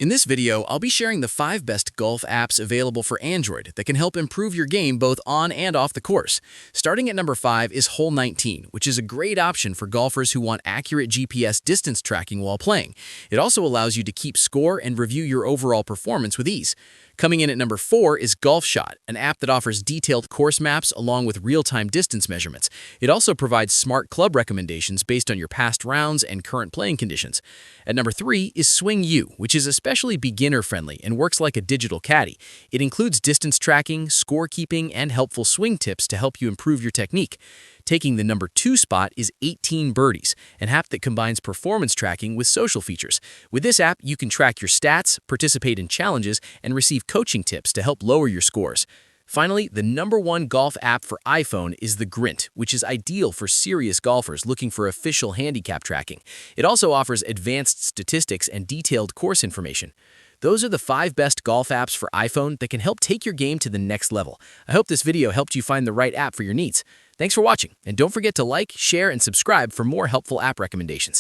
In this video, I'll be sharing the 5 best golf apps available for Android that can help improve your game both on and off the course. Starting at number 5 is Hole 19, which is a great option for golfers who want accurate GPS distance tracking while playing. It also allows you to keep score and review your overall performance with ease. Coming in at number 4 is Golfshot, an app that offers detailed course maps along with real-time distance measurements. It also provides smart club recommendations based on your past rounds and current playing conditions. At number 3 is Swing U, which is especially beginner-friendly and works like a digital caddy. It includes distance tracking, scorekeeping, and helpful swing tips to help you improve your technique. Taking the number 2 spot is 18 Birdies, an app that combines performance tracking with social features. With this app, you can track your stats, participate in challenges, and receive coaching tips to help lower your scores. Finally, the number 1 golf app for iPhone is the Grint, which is ideal for serious golfers looking for official handicap tracking. It also offers advanced statistics and detailed course information. Those are the 5 best golf apps for iPhone that can help take your game to the next level. I hope this video helped you find the right app for your needs. Thanks for watching, and don't forget to like, share, and subscribe for more helpful app recommendations.